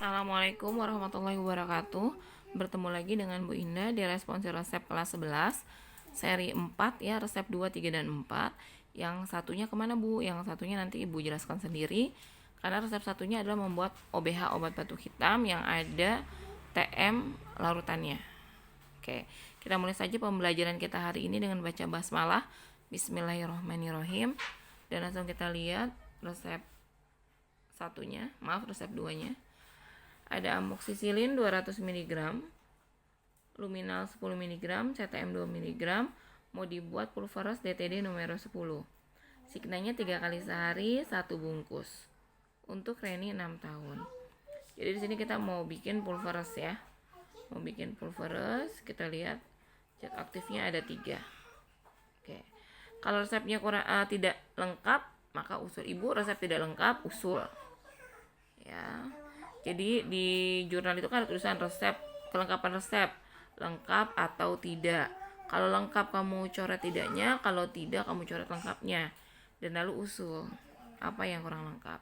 Assalamualaikum warahmatullahi wabarakatuh. Bertemu lagi dengan Bu Indah di responsi resep kelas 11 seri 4 ya, resep 2, 3, dan 4. Yang satunya kemana Bu? Yang satunya nanti Ibu jelaskan sendiri, karena resep satunya adalah membuat OBH, obat batuk hitam, yang ada TM larutannya. Oke, kita mulai saja pembelajaran kita hari ini dengan baca basmalah. Bismillahirrahmanirrahim. Dan langsung kita lihat resep satunya, resep 2-nya. Ada amoksisilin 200 mg, luminal 10 mg, CTM 2 mg, mau dibuat pulveres DTD numero 10. Signanya 3 kali sehari, 1 bungkus. Untuk Reni 6 tahun. Jadi di sini kita mau bikin pulveres ya. Mau bikin pulveres, kita lihat zat aktifnya ada 3. Oke. Kalau resepnya tidak lengkap, maka usul Ibu resep tidak lengkap, usul. Ya. Jadi di jurnal itu kan ada tulisan resep, kelengkapan resep, lengkap atau tidak. Kalau lengkap kamu coret tidaknya, kalau tidak kamu coret lengkapnya. Dan lalu usul apa yang kurang lengkap.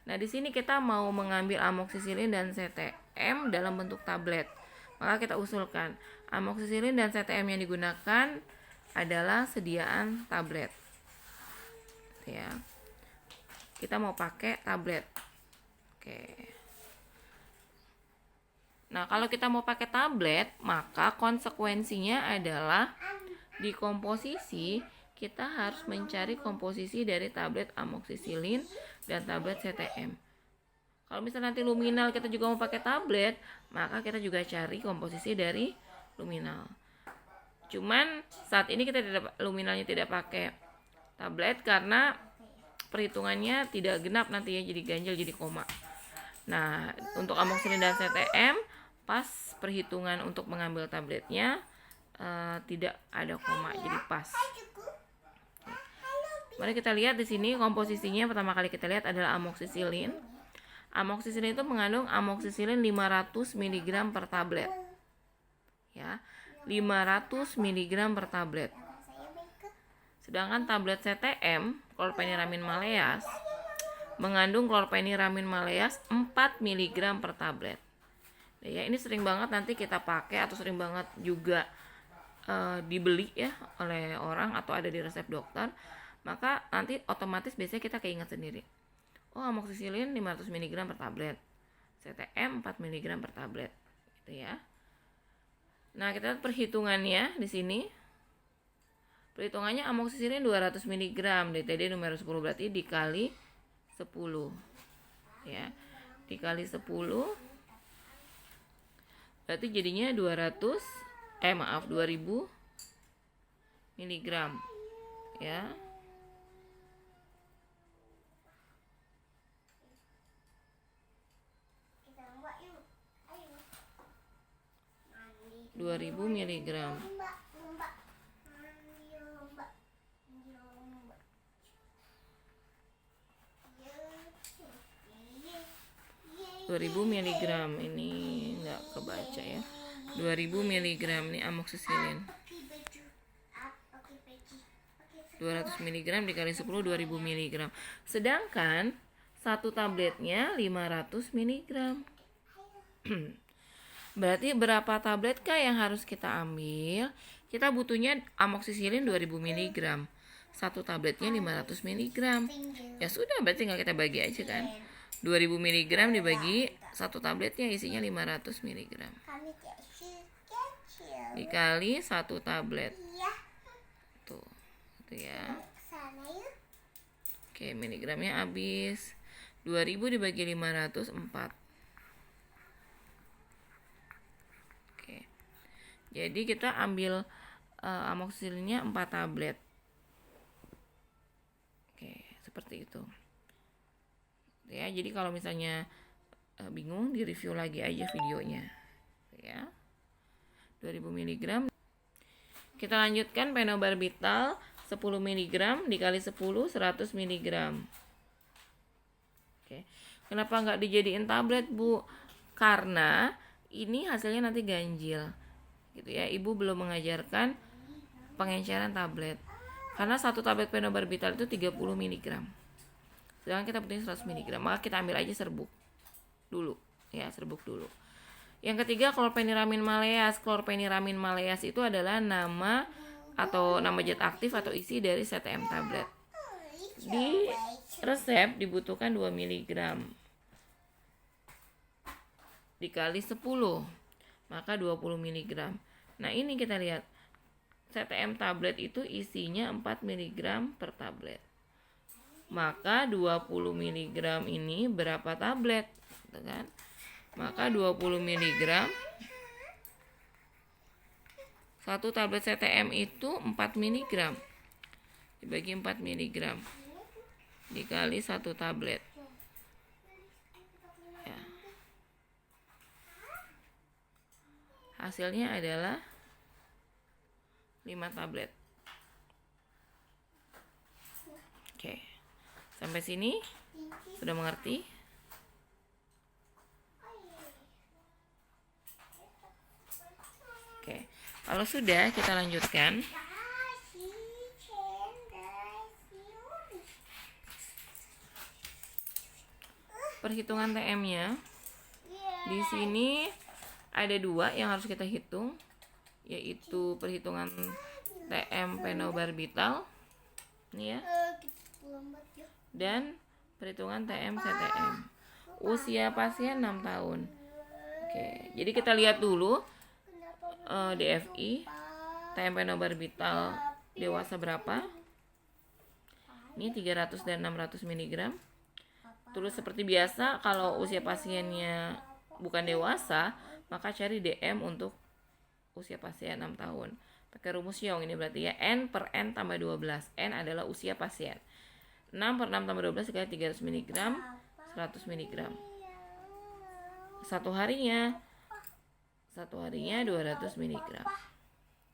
Nah, di sini kita mau mengambil amoksisilin dan CTM dalam bentuk tablet. Maka kita usulkan amoksisilin dan CTM yang digunakan adalah sediaan tablet. Ya. Kita mau pakai tablet. Oke. Nah, kalau kita mau pakai tablet, maka konsekuensinya adalah di komposisi kita harus mencari komposisi dari tablet amoksisilin dan tablet CTM. Kalau misalnya nanti luminal kita juga mau pakai tablet, maka kita juga cari komposisi dari luminal. Cuman saat ini kita luminalnya tidak pakai tablet karena perhitungannya tidak genap nanti ya, jadi ganjil, jadi koma. Nah, untuk amoksisilin dan CTM pas perhitungan untuk mengambil tabletnya tidak ada koma, jadi pas. Mari kita lihat di sini komposisinya. Pertama kali kita lihat adalah amoksisilin. Amoksisilin itu mengandung amoksisilin 500 mg per tablet. Ya, 500 mg per tablet. Sedangkan tablet CTM, klorpeniramin maleas, mengandung klorpeniramin maleas 4 mg per tablet. Ya, ini sering banget nanti kita pakai atau sering banget juga dibeli ya oleh orang atau ada di resep dokter. Maka nanti otomatis biasanya kita keinget sendiri. Oh, amoksisilin 500 mg per tablet. CTM 4 mg per tablet. Gitu ya. Nah, kita lihat perhitungannya di sini. Perhitungannya amoksisilin 200 mg, DTD numero 10 berarti dikali 10. Ya. Dikali 10 berarti jadinya 2000 mg ya. 2000 mg. Ini nggak kebaca ya. 2000 mg nih amoksisilin. 200 mg dikali 10 2000 mg. Sedangkan satu tabletnya 500 mg. Berarti berapa tablet kah yang harus kita ambil? Kita butuhnya amoksisilin 2000 mg. Satu tabletnya 500 mg. Ya sudah, berarti tinggal kita bagi aja kan. 2000 mg dibagi satu tabletnya isinya 500 mg. Dikali satu tablet. Tuh, itu ya. Oke, miligramnya habis. 2000 dibagi 500 4. Jadi kita ambil amoksilinnya 4 tablet. Oke, seperti itu. Ya, jadi kalau misalnya bingung, di-review lagi aja videonya. Ya. 2000 mg. Kita lanjutkan phenobarbital 10 mg dikali 10 100 mg. Oke. Kenapa nggak dijadiin tablet, Bu? Karena ini hasilnya nanti ganjil. Gitu ya, Ibu belum mengajarkan pengenceran tablet. Karena satu tablet phenobarbital itu 30 mg. Sedangkan kita butuhnya 100 mg. Maka kita ambil aja serbuk dulu ya, serbuk dulu. Yang ketiga, klorpeniramin maleas. Klorpeniramin maleas itu adalah nama atau nama zat aktif atau isi dari CTM tablet. Di resep dibutuhkan 2 mg dikali 10, maka 20 mg. Nah, ini kita lihat CTM tablet itu isinya 4 mg per tablet. Maka 20 mg ini berapa tablet? Gitu kan? Maka 20 mg, satu tablet CTM itu 4 mg, dibagi 4 mg dikali satu tablet ya. Hasilnya adalah 5 tablet. Oke, sampai sini sudah mengerti? Oke, kalau sudah kita lanjutkan. Perhitungan TM-nya. Di sini ada 2 yang harus kita hitung, yaitu perhitungan TM fenobarbital ini ya, dan perhitungan TM CTM. Usia pasien 6 tahun. Oke, jadi kita lihat dulu DFI TM fenobarbital dewasa berapa. Ini 300 dan 600 mg. Terus seperti biasa, kalau usia pasiennya bukan dewasa, maka cari DM untuk usia pasien 6 tahun. Pakai rumus Young ini berarti ya, N per N tambah 12. N adalah usia pasien. 6 per 6 tambah 12 sekali 300 mg, 100 mg. Satu harinya 200 mg.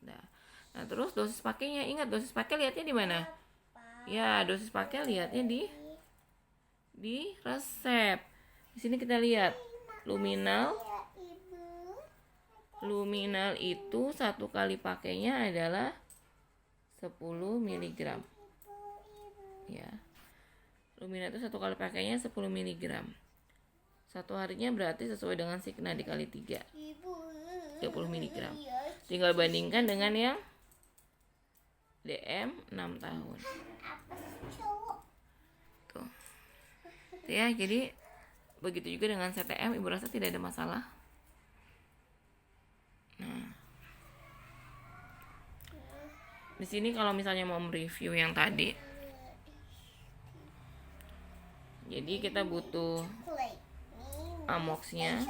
Nah, terus dosis pakainya, ingat dosis pakai lihatnya di mana? Ya, dosis pakai lihatnya di resep. Di sini kita lihat luminal. Luminal itu satu kali pakainya adalah 10 mg. Ya. Luminal itu satu kali pakainya 10 mg. Satu harinya berarti sesuai dengan Signa dikali 3. 30 mg. Tinggal bandingkan dengan yang DM 6 tahun. Tuh. Ya, jadi begitu juga dengan CTM, Ibu rasa tidak ada masalah. Nah, di sini kalau misalnya mau mereview yang tadi, jadi kita butuh amoxnya.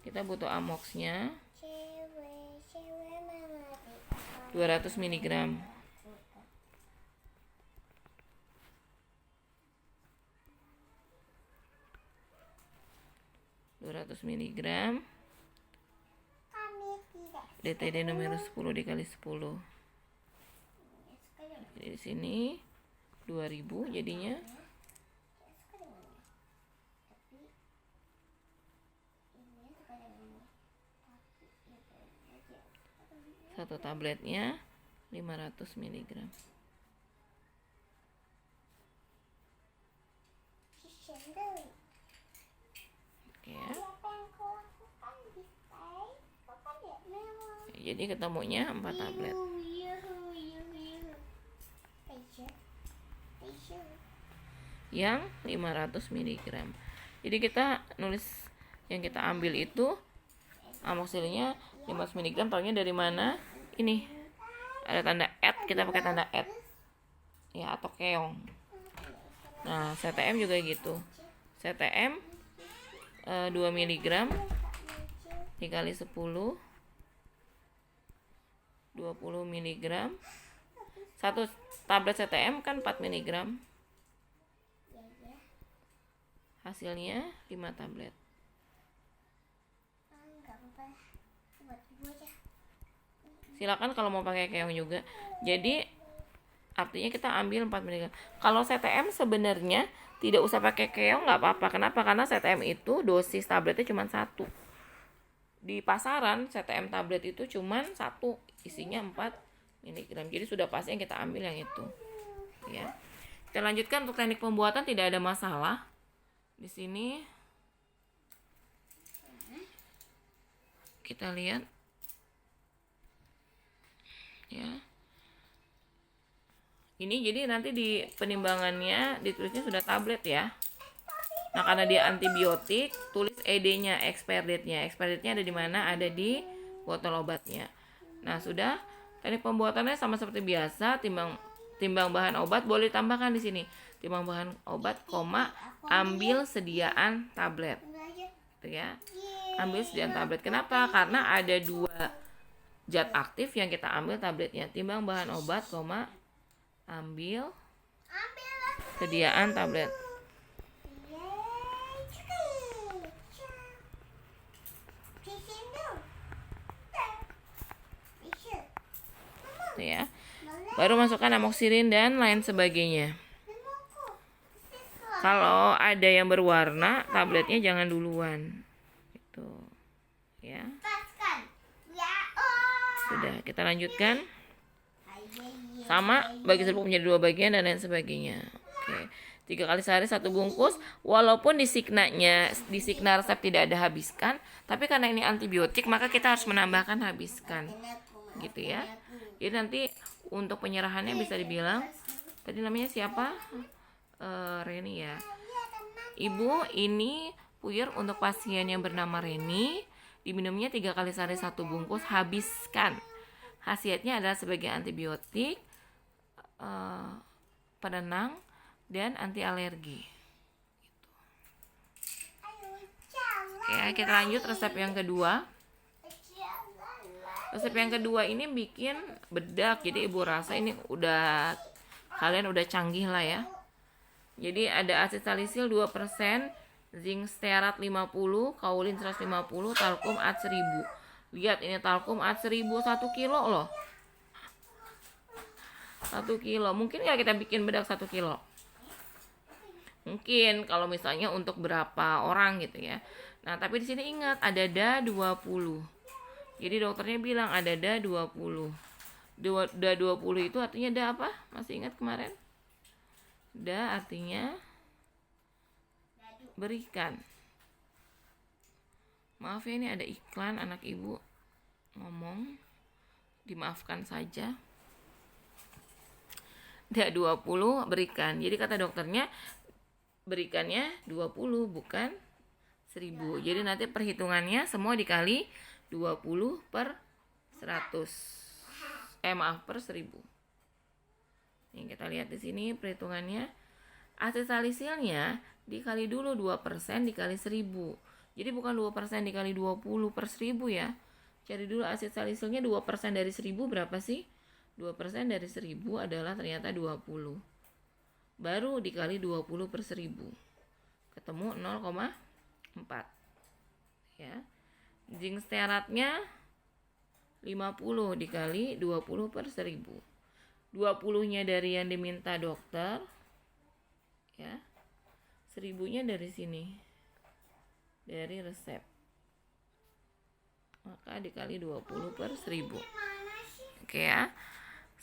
Kita butuh amoxnya 200 mg. DTD nomor 10 dikali 10. Jadi di sini 2000 jadinya. Satu tabletnya 500 mg. Oke ya. Jadi ketemunya 4 tablet. Yang 500 mg. Jadi kita nulis yang kita ambil itu amoxilnya 500 mg, tahunya dari mana? Ini ada tanda @ kita pakai tanda @ ya, atau keong. Nah, CTM juga gitu. CTM 2 mg dikali 10, 20 mg. Satu tablet CTM kan 4 mg. Hasilnya 5 tablet. Silakan kalau mau pakai keong juga. Jadi artinya kita ambil 4 mg. Kalau CTM sebenarnya tidak usah pakai keong, nggak apa-apa. Kenapa? Karena CTM itu dosis tabletnya cuma 1. Di pasaran CTM tablet itu cuma 1, isinya 4 mg. Jadi sudah pasti yang kita ambil yang itu. ya. Kita lanjutkan untuk teknik pembuatan, tidak ada masalah. Di sini kita lihat ya. Ini jadi nanti di penimbangannya ditulisnya sudah tablet ya. Nah, karena dia antibiotik, tulis ED-nya, expired date-nya. Expired date-nya ada di mana? Ada di botol obatnya. Nah, sudah. Teknik pembuatannya sama seperti biasa, timbang bahan obat boleh ditambahkan di sini. Timbang bahan obat, koma, ambil sediaan tablet. Gitu ya. Ambil sediaan tablet. Kenapa? Karena ada 2 zat aktif yang kita ambil tabletnya. Timbang bahan obat, koma, ambil sediaan tablet. Ya. Baru masukkan amoksisilin dan lain sebagainya. Kalau ada yang berwarna, tabletnya jangan duluan. Gitu. Ya. Sudah, kita lanjutkan. Sama, bagi serbuk menjadi 2 bagian dan lain sebagainya. Oke. 3 kali sehari 1 bungkus. Walaupun di signa resep tidak ada habiskan, tapi karena ini antibiotik maka kita harus menambahkan habiskan. Gitu ya. Jadi nanti untuk penyerahannya bisa dibilang, tadi namanya siapa? Reni ya. Ibu, ini puyer untuk pasien yang bernama Reni. Diminumnya 3 kali sehari 1 bungkus, habiskan. Khasiatnya adalah sebagai antibiotik, penenang, dan anti alergi. Ya, kita lanjut resep yang kedua. Resep yang kedua ini bikin bedak. Jadi ibu rasa ini kalian udah canggih lah ya. Jadi ada asid salisil 2%, zinc stearat 50, kaolin 150, talkum at 1000. Lihat ini talkum at 1000 1 kilo loh. 1 kilo. Mungkin ya kita bikin bedak 1 kilo. Mungkin kalau misalnya untuk berapa orang gitu ya. Nah, tapi di sini ingat ada da 20. Jadi dokternya bilang ada da 20. Da 20 itu artinya da apa? Masih ingat kemarin? Da artinya berikan. Maaf ya, ini ada iklan, anak ibu ngomong. Dimaafkan saja. Da 20 berikan. Jadi kata dokternya berikannya 20 bukan 1000. Jadi nanti perhitungannya semua dikali 20 per 100. Per 1000. Ini kita lihat di sini perhitungannya. Asid salisilnya dikali dulu 2% dikali 1000. Jadi bukan 2% dikali 20 per 1000 ya. Cari dulu asid salisilnya 2% dari 1000 berapa sih? 2% dari 1000 adalah ternyata 20. Baru dikali 20 per 1000. Ketemu 0,4. Ya. Zinc stearatnya 50 dikali 20 per 1000. 20-nya dari yang diminta dokter. Ya. 1000-nya dari sini. Dari resep. Maka dikali 20 per 1000. Oke ya.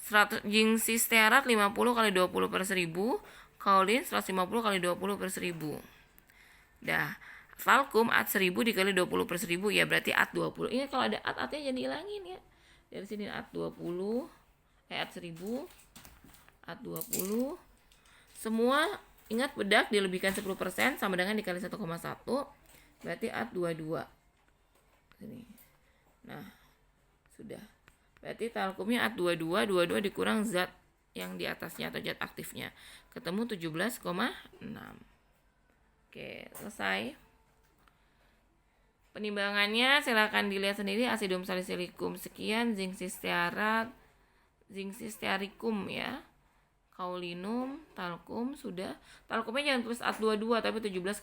100 zinc stearat 50 kali 20 per 1000. Kaolin 150 kali 20 per 1000. Dah. Talkum at 1000 dikali 20 per 1000 ya berarti at 20. Ini kalau ada at-atnya jangan dihilangin ya. Dari sini at 20, at 1000, at 20. Semua ingat bedak dilebihkan 10% sama dengan dikali 1,1 berarti at 22. Ini. Nah, sudah. Berarti talkumnya at 22, 22 dikurang zat yang di atasnya atau zat aktifnya. Ketemu 17,6. Oke, selesai. Penimbangannya silakan dilihat sendiri. Acidum salicylicum sekian, zinc stearicum ya. Kaulinum, talkum sudah. Talkumnya jangan tulis at 22 tapi 17,16.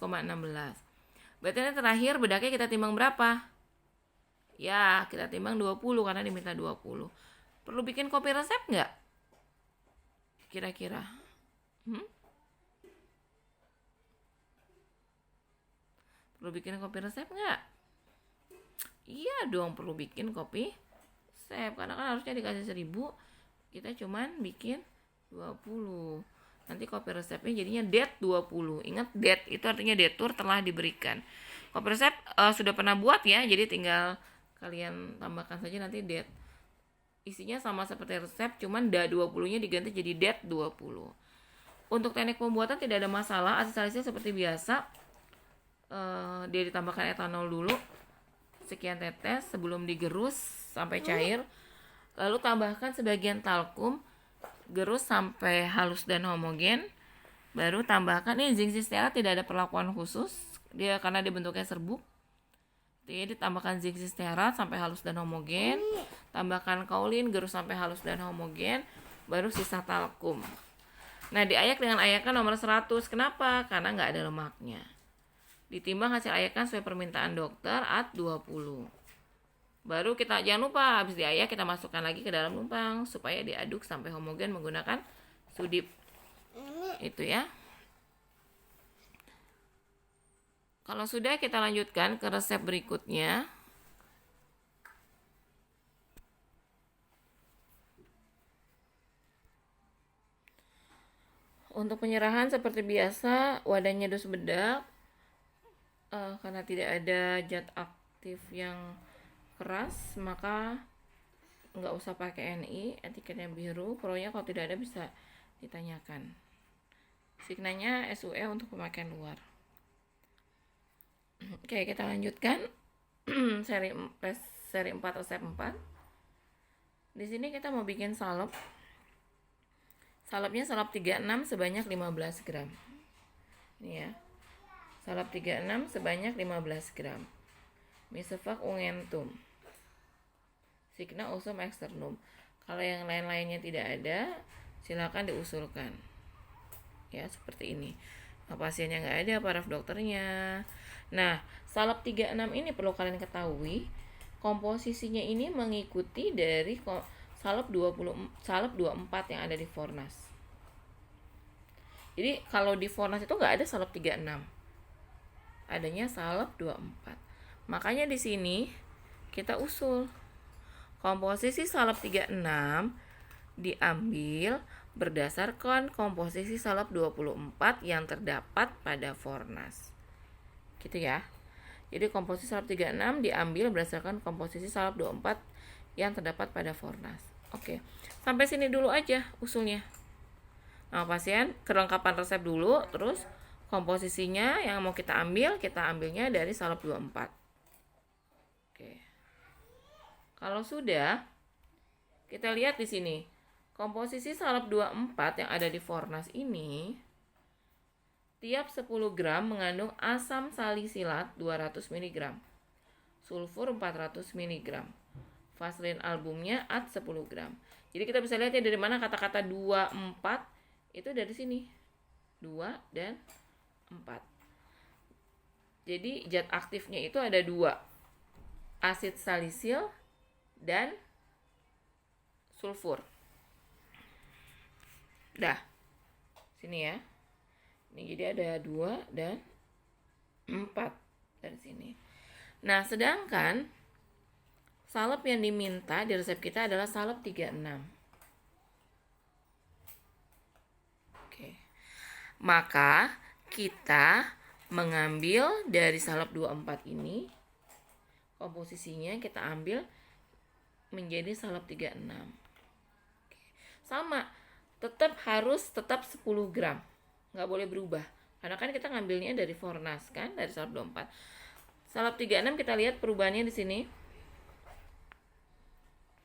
Berarti yang terakhir bedaknya kita timbang berapa? Ya, kita timbang 20 karena diminta 20. Perlu bikin kopi resep nggak? Kira-kira. Perlu bikin kopi resep nggak? Iya dong, perlu bikin kopi resep. Karena kan harusnya dikasih 1000, kita cuman bikin 20. Nanti kopi resepnya jadinya det 20. Ingat det itu artinya detur telah diberikan. Kopi resep sudah pernah buat ya, jadi tinggal kalian tambahkan saja nanti det. Isinya sama seperti resep, cuman da 20-nya diganti jadi det 20. Untuk teknik pembuatan tidak ada masalah, asis seperti biasa. Dia ditambahkan etanol dulu sekian tetes sebelum digerus sampai cair. Lalu tambahkan sebagian talkum, gerus sampai halus dan homogen. Baru tambahkan, ini zinc cisterat tidak ada perlakuan khusus, dia karena dia bentuknya serbuk. Jadi ditambahkan zinc cisterat sampai halus dan homogen. Tambahkan kaolin, gerus sampai halus dan homogen. Baru sisa talkum. Nah, diayak dengan ayakan nomor 100. Kenapa? Karena nggak ada lemaknya. Ditimbang hasil ayakan sesuai permintaan dokter at 20. Baru kita, jangan lupa habis diayak kita masukkan lagi ke dalam lumpang supaya diaduk sampai homogen menggunakan sudip. Itu ya. Kalau sudah, kita lanjutkan ke resep berikutnya. Untuk penyerahan seperti biasa, wadahnya dus bedak. Karena tidak ada zat aktif yang keras, maka nggak usah pakai NI, etiketnya biru. Pro-nya kalau tidak ada bisa ditanyakan. Signanya SUE untuk pemakaian luar. Oke, kita lanjutkan seri 4 resep 4. Di sini kita mau bikin salep. Salepnya salep 36 sebanyak 15 gram. Ini ya. Salep 36 sebanyak 15 gram. Misefak ungentum. Signa usum externum. Kalau yang lain-lainnya tidak ada, silakan diusulkan. Ya, seperti ini. Nah, pasiennya nggak ada, paraf dokternya. Nah, salep 36 ini perlu kalian ketahui, komposisinya ini mengikuti dari salep 24 yang ada di Fornas. Jadi kalau di Fornas itu nggak ada salep 36. Adanya salep 24. Makanya di sini kita usul komposisi salep 36 diambil berdasarkan komposisi salep 24 yang terdapat pada Fornas. Gitu ya. Jadi komposisi salep 36 diambil berdasarkan komposisi salep 24 yang terdapat pada Fornas. Oke. Sampai sini dulu aja usulnya. Nah, pasien kelengkapan resep dulu, terus komposisinya yang mau kita ambilnya dari salep 24. Oke. Kalau sudah, kita lihat di sini. Komposisi salep 24 yang ada di Fornas ini, tiap 10 gram mengandung asam salisilat 200 mg, sulfur 400 mg, vaselin albumnya at 10 gram. Jadi kita bisa lihat ya dari mana kata-kata 24 itu dari sini. 2 dan 4. Jadi zat aktifnya itu ada 2. Asid salisil dan sulfur. Dah. Sini ya. Ini jadi ada 2 dan 4 dari sini. Nah, sedangkan salep yang diminta di resep kita adalah salep 36. Oke. Maka kita mengambil dari salep 24 ini, komposisinya kita ambil menjadi salep 36. Oke. Sama, tetap 10 gram. Nggak boleh berubah. Karena kan kita ngambilnya dari Fornas kan, dari salep 24. Salep 36 kita lihat perubahannya di sini.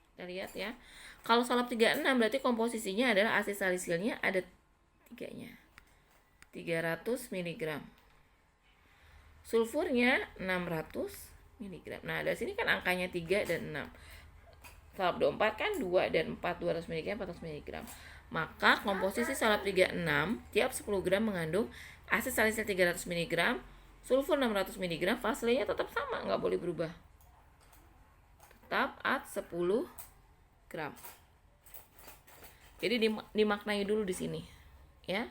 Kita lihat ya. Kalau salep 36 berarti komposisinya adalah asid salisilnya ada 3-nya. 300 mg. Sulfurnya 600 mg. Nah, dari sini kan angkanya 3 dan 6. Salep 24 kan 2 dan 4, 200 mg, 400 mg. Maka komposisi salep 36 tiap 10 gram mengandung asid salisil 300 mg, sulfur 600 mg, vaselinnya tetap sama, nggak boleh berubah. Tetap at 10 gram. Jadi dimaknai dulu di sini, ya.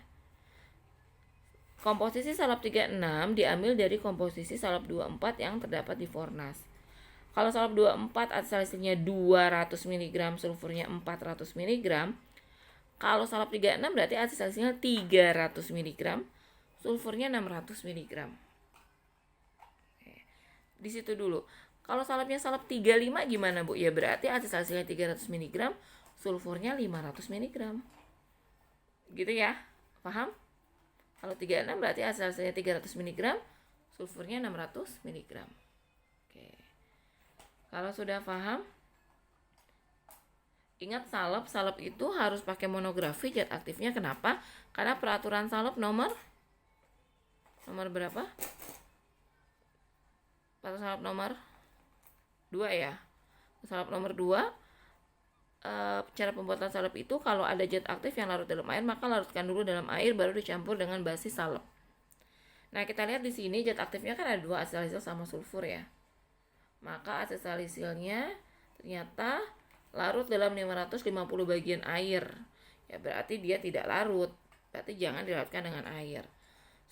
Komposisi salep 36 diambil dari komposisi salep 24 yang terdapat di Fornas. Kalau salep 24 asid salisilnya 200 mg, sulfurnya 400 mg, Kalau salep 36 berarti asetalsilnya 300 mg, sulfurnya 600 mg. Di situ dulu. Kalau salepnya salep 35 gimana, Bu? Ya berarti asetalsilnya 300 mg, sulfurnya 500 mg. Gitu ya. Paham? Kalau 36 berarti asetalsilnya 300 mg, sulfurnya 600 mg. Oke. Kalau sudah paham, ingat salep itu harus pakai monografi zat aktifnya. Kenapa? Karena peraturan salep nomor berapa? Peraturan salep nomor 2 ya. Salep nomor 2, cara pembuatan salep itu kalau ada zat aktif yang larut dalam air, maka larutkan dulu dalam air baru dicampur dengan basis salep. Nah, kita lihat di sini zat aktifnya kan ada 2, asetalisil sama sulfur ya. Maka asetalisilnya ternyata larut dalam 550 bagian air. Ya berarti dia tidak larut. Berarti jangan dilarutkan dengan air.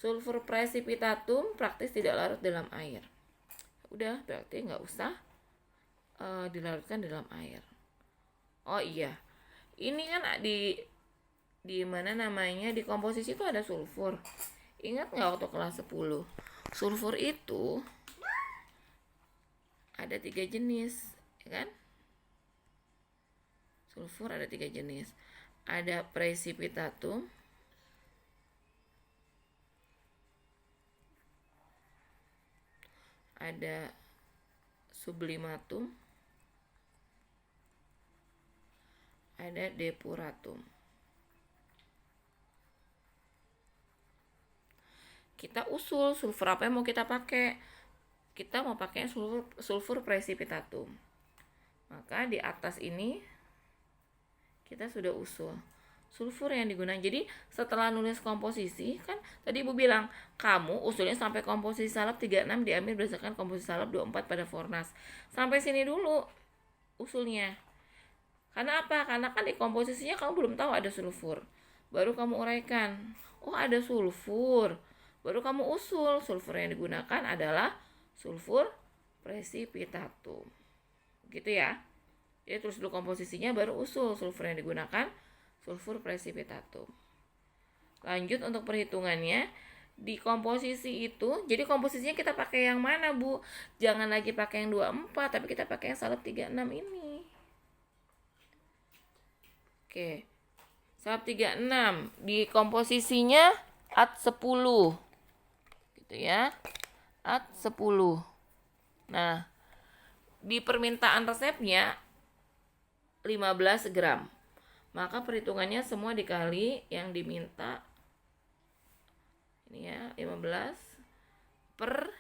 Sulfur precipitatum praktis tidak larut dalam air. Udah, berarti nggak usah dilarutkan dalam air. Oh iya, ini kan di mana namanya, di komposisi itu ada sulfur. Ingat nggak waktu kelas 10? Sulfur itu ada 3 jenis, ya kan? Sulfur ada 3 jenis. Ada precipitatum, ada sublimatum, ada depuratum. Kita usul sulfur apa yang mau kita pakai. Kita mau pakai sulfur precipitatum. Maka di atas ini kita sudah usul sulfur yang digunakan. Jadi setelah nulis komposisi, kan tadi Ibu bilang kamu usulnya sampai komposisi salep 36 diambil berdasarkan komposisi salep 24 pada Fornas. Sampai sini dulu usulnya. Karena apa? Karena kan di komposisinya kamu belum tahu ada sulfur. Baru kamu uraikan, oh ada sulfur. Baru kamu usul sulfur yang digunakan adalah sulfur precipitatum. Gitu ya. Jadi terus dulu komposisinya baru usul sulfur yang digunakan sulfur precipitatum. Lanjut untuk perhitungannya. Di komposisi itu, jadi komposisinya kita pakai yang mana, Bu? Jangan lagi pakai yang 24, tapi kita pakai yang salep 36 ini. Oke. Salep 36 di komposisinya At 10. Gitu ya. At 10. Nah, di permintaan resepnya 15 gram. Maka perhitungannya semua dikali yang diminta. Ini ya, 15 per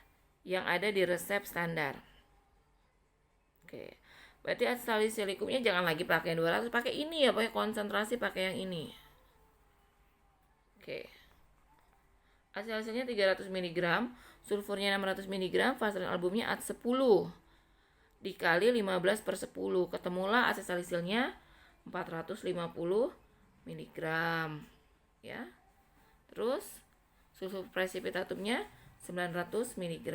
yang ada di resep standar. Oke. Berarti asetalsilikumnya jangan lagi pakai 200, pakai ini ya, pakai konsentrasi, pakai yang ini. Oke. Asetalsilnya 300 mg, sulfurnya 600 mg, vaselin albumnya At 10 dikali 15 per 10, ketemulah asetalsilnya 450 mg ya. Terus sulfur precipitatumnya 900 mg.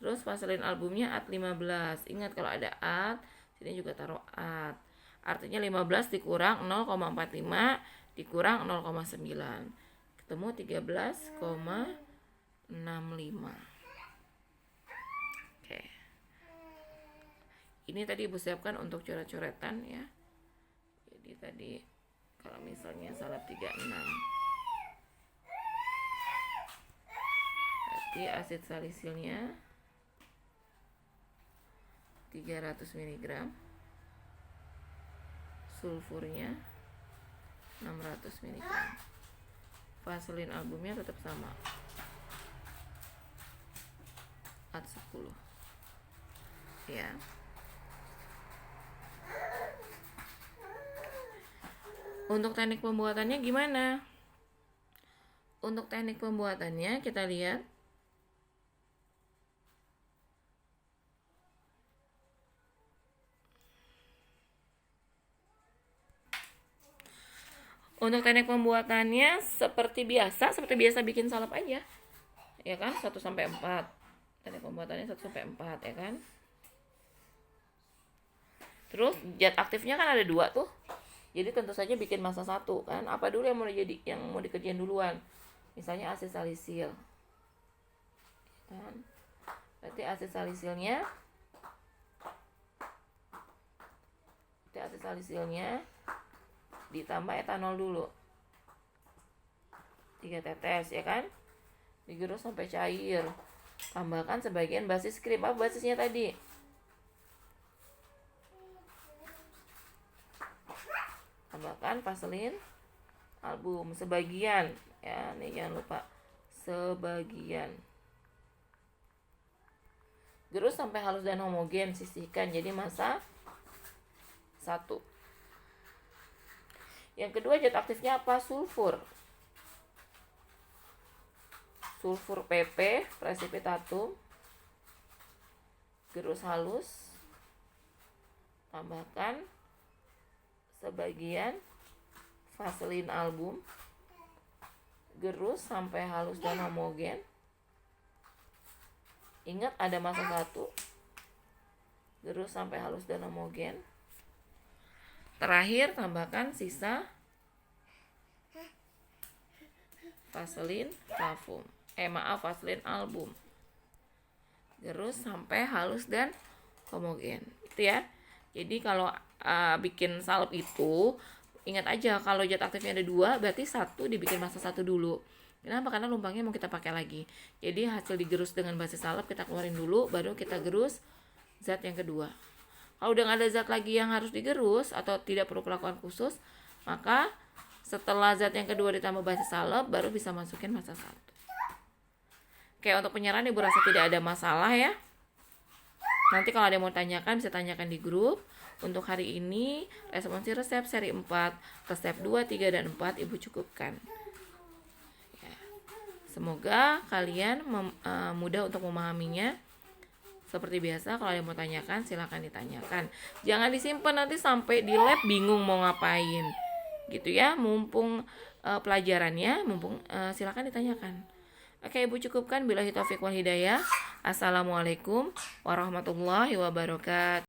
Terus vaselin albumnya At 15. Ingat kalau ada At, sini juga taruh At. Artinya 15 dikurang 0,45 dikurang 0,9. Ketemu 13,65. Oke. Ini tadi Ibu siapkan untuk coret-coretan ya. Jadi tadi kalau misalnya salep 36, berarti asid salisilnya 300 mg, sulfurnya 600 mg. Vaselin albumnya tetap sama, At 10 ya. Untuk teknik pembuatannya gimana? Untuk teknik pembuatannya kita lihat. Untuk teknik pembuatannya seperti biasa bikin salep aja. Ya kan? 1 sampai 4. Teknik pembuatannya 1 sampai 4 ya kan? Terus zat aktifnya kan ada 2 tuh. Jadi tentu saja bikin massa 1 kan. Apa dulu yang mau dikerjain duluan? Misalnya asid salisil. Kan? Berarti asid salisilnya ditambah etanol dulu. 3 tetes ya kan? Digerus sampai cair. Tambahkan sebagian basis krim. Apa basisnya tadi? Tambahkan vaselin album sebagian ya, nih jangan lupa sebagian. Gerus sampai halus dan homogen, sisihkan jadi massa 1. Yang kedua zat aktifnya apa? Sulfur PP precipitatum. Gerus halus, tambahkan sebagian vaselin album, gerus sampai halus dan homogen. Ingat ada massa 1. Gerus sampai halus dan homogen. Terakhir tambahkan sisa vaselin vaselin album. Gerus sampai halus dan homogen. Itu ya. Jadi kalau bikin salep itu ingat aja kalau zat aktifnya ada 2, berarti 1 dibikin massa 1 dulu. Kenapa? Karena lumpangnya mau kita pakai lagi. Jadi hasil digerus dengan basis salep kita keluarin dulu, baru kita gerus zat yang kedua. Kalau udah nggak ada zat lagi yang harus digerus atau tidak perlu perlakuan khusus, maka setelah zat yang kedua ditambah basis salep baru bisa masukin massa 1. Oke, untuk penyerahan Ibu rasa tidak ada masalah ya. Nanti kalau ada yang mau tanyakan bisa tanyakan di grup. Untuk hari ini responsi resep seri 4, resep 2, 3, dan 4 Ibu cukupkan ya. Semoga kalian mudah untuk memahaminya. Seperti biasa kalau ada yang mau tanyakan silahkan ditanyakan. Jangan disimpan nanti sampai di lab bingung mau ngapain gitu ya. Mumpung pelajarannya silahkan ditanyakan. Oke, Ibu cukupkan. Billahi taufiq wal hidayah. Assalamualaikum warahmatullahi wabarakatuh.